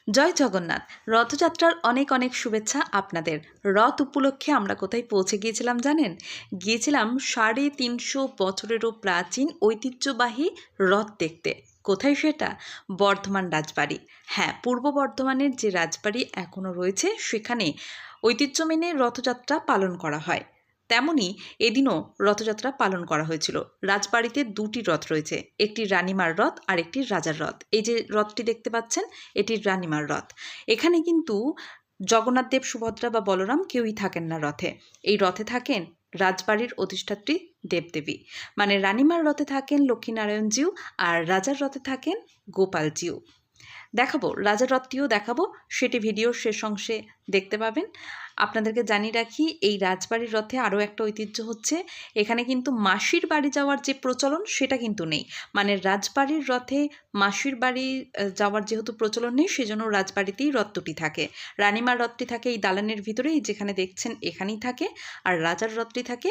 জয় জগন্নাথ। রথযাত্রার অনেক অনেক শুভেচ্ছা আপনাদের। রথ উপলক্ষে আমরা কোথায় পৌঁছে গিয়েছিলাম জানেন? গিয়েছিলাম ৩৫০ বছরেরও প্রাচীন ঐতিহ্যবাহী রথ দেখতে। কোথায় সেটা? বর্ধমান রাজবাড়ি। হ্যাঁ, পূর্ব বর্ধমানের যে রাজবাড়ি এখনও রয়েছে সেখানে ঐতিহ্য মেনে রথযাত্রা পালন করা হয়। তেমনি এদিনও রথযাত্রা পালন করা হয়েছিল। রাজবাড়িতে দুটি রথ রয়েছে, একটি রানীমার রথ আর একটি রাজার রথ। এই যে রথটি দেখতে পাচ্ছেন, এটি রানীমার রথ। এখানে কিন্তু জগন্নাথ দেব, সুভদ্রা বা বলরাম কেউই থাকেন না রথে। এই রথে থাকেন রাজবাড়ির অধিষ্ঠাত্রী দেবদেবী। মানে রানীমার রথে থাকেন লক্ষ্মীনারায়ণজিউ আর রাজার রথে থাকেন গোপালজিউ। দেখাবো, রাজার রথটিও দেখাবো, সেটি ভিডিওর শেষ অংশে দেখতে পাবেন। আপনাদেরকে জানিয়ে রাখি, এই রাজবাড়ির রথে আরও একটা ঐতিহ্য হচ্ছে, এখানে কিন্তু মাসির বাড়ি যাওয়ার যে প্রচলন সেটা কিন্তু নেই। মানে রাজবাড়ির রথে মাসির বাড়ি যাওয়ার যেহেতু প্রচলন নেই, সেজন্য রাজবাড়িতেই রথ দুটি থাকে। রানীমার রথটি থাকে এই দালানের ভিতরেই, যেখানে দেখছেন এখানেই থাকে, আর রাজার রথটি থাকে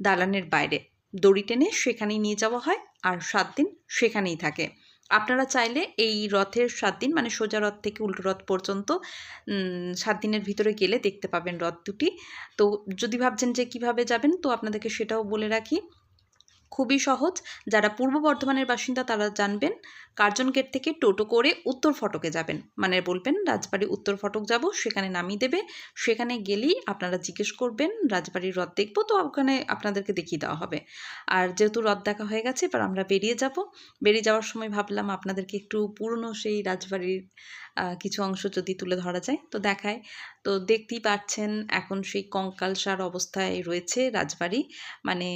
দালানের বাইরে। দড়ি টেনে সেখানেই নিয়ে যাওয়া হয়, আর 7 দিন সেখানেই থাকে। আপনারা চাইলে এই রথের 7 দিন, মানে সোজা রথ থেকে উল্টো রথ পর্যন্ত 7 দিনের ভিতরে গেলে দেখতে পাবেন রথ দুটি। তো যদি ভাবছেন যে কিভাবে যাবেন, তো আপনাদেরকে সেটাও বলে রাখি, খুবই সহজ। যারা পূর্ব বর্ধমানের বাসিন্দা তারা জানবেন, কার্জন গেট থেকে টোটো করে উত্তর ফটকে যাবেন। মানে বলবেন রাজবাড়ি উত্তর ফটক যাব, সেখানে নামিয়ে দেবে। সেখানে গেলেই আপনারা জিজ্ঞেস করবেন রাজবাড়ির রথ দেখবো, তো ওখানে আপনাদেরকে দেখিয়ে দেওয়া হবে। আর যেহেতু রথ দেখা হয়ে গেছে, এবার আমরা বেরিয়ে যাব। বেরিয়ে যাওয়ার সময় ভাবলাম আপনাদেরকে একটু পুরনো সেই রাজবাড়ির কিছু অংশ যদি তুলে ধরা যায় তো দেখায়। তো দেখতেই পাচ্ছেন এখন সেই কঙ্কালসার অবস্থায় রয়েছে রাজবাড়ি। মানে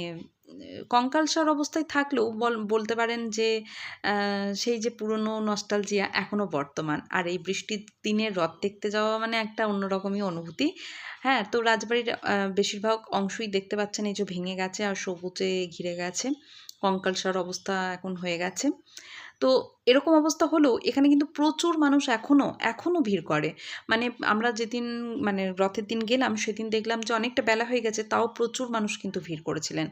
কঙ্কালসার অবস্থায় থাকলেও বলতে পারেন যে সেই যে পুরনো নস্টালজিয়া এখনও বর্তমান। আর এই বৃষ্টির দিনে রথ দেখতে যাওয়া মানে একটা অন্যরকমই অনুভূতি। হ্যাঁ, তো রাজবাড়ির বেশিরভাগ অংশই দেখতে পাচ্ছেন এই যে ভেঙে গেছে আর সবুজে ঘিরে গেছে। কঙ্কালসার অবস্থা এখন হয়ে গেছে। তো এরকম অবস্থা হলেও এখানে কিন্তু প্রচুর মানুষ এখনও ভিড় করে। মানে আমরা যেদিন, মানে রথের দিন গেলাম, সেদিন দেখলাম যে অনেকটা বেলা হয়ে গেছে, তাও প্রচুর মানুষ কিন্তু ভিড় করেছিলেন।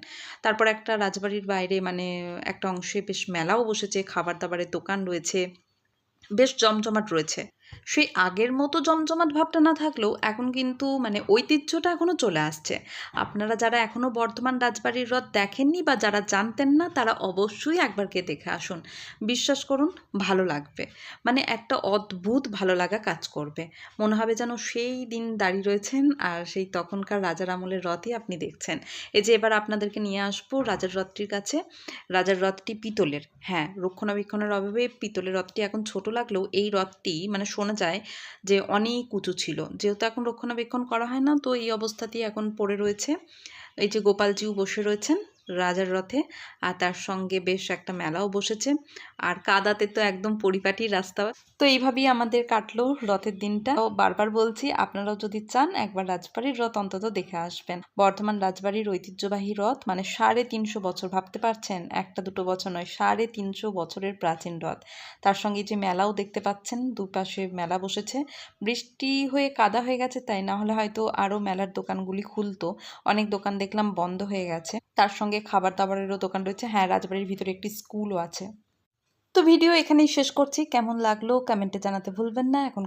তারপর একটা রাজবাড়ির বাইরে মানে একটা অংশে বেশ মেলাও বসেছে, খাবার দাবারের দোকান রয়েছে, বেশ জমজমাট রয়েছে। সেই আগের মতো জমজমাট ভাবটা না থাকলেও এখন কিন্তু মানে ঐতিহ্যটা এখনও চলে আসছে। আপনারা যারা এখনও বর্ধমান রাজবাড়ির রথ দেখেননি বা যারা জানতেন না, তারা অবশ্যই একবার গিয়ে দেখে আসুন। বিশ্বাস করুন, ভালো লাগবে। মানে একটা অদ্ভুত ভালো লাগা কাজ করবে। মনে হবে যেন সেই দিন দাঁড়িয়ে রয়েছেন আর সেই তখনকার রাজার আমলের রথই আপনি দেখছেন। এই যে এবার আপনাদেরকে নিয়ে আসবো রাজার রথটির কাছে। রাজার রথটি পিতলের। হ্যাঁ, রক্ষণাবেক্ষণের অভাবে পিতলের রথটি এখন ছোট লাগলেও এই রথটি মানে শোনা যায় যে অনেক উঁচু ছিল। যেহেতু এখন রক্ষণাবেক্ষণ করা হয় না, তো এই অবস্থাতেই এখন পড়ে রয়েছে। এই যে গোপালজিউ বসে রয়েছেন রাজার রথে, আর তার সঙ্গে বেশ একটা মেলাও বসেছে। আর কাদাতে তো একদম পরিপাটি রাস্তা। তো এইভাবেই আমাদের কাটলো রথের দিনটা। তো বারবার বলছি, আপনারাও যদি চান একবার রাজবাড়ির রথ অন্তত দেখে আসবেন। বর্ধমান রাজবাড়ির ঐতিহ্যবাহী রথ, মানে 350 বছর, ভাবতে পারছেন? একটা দুটো বছর নয়, 350 বছরের প্রাচীন রথ। তার সঙ্গে যে মেলাও দেখতে পাচ্ছেন, দুপাশে মেলা বসেছে। বৃষ্টি হয়ে কাদা হয়ে গেছে, তাই না হলে হয়তো আরও মেলার দোকানগুলি খুলতো। অনেক দোকান দেখলাম বন্ধ হয়ে গেছে। তার সঙ্গে খাবার দাবারেরও দোকান রয়েছে। হ্যাঁ, রাজবাড়ির ভিতরে একটি স্কুলও আছে। তো ভিডিও এখানেই শেষ করছি। কেমন লাগলো কমেন্টে জানাতে ভুলবেন না। এখন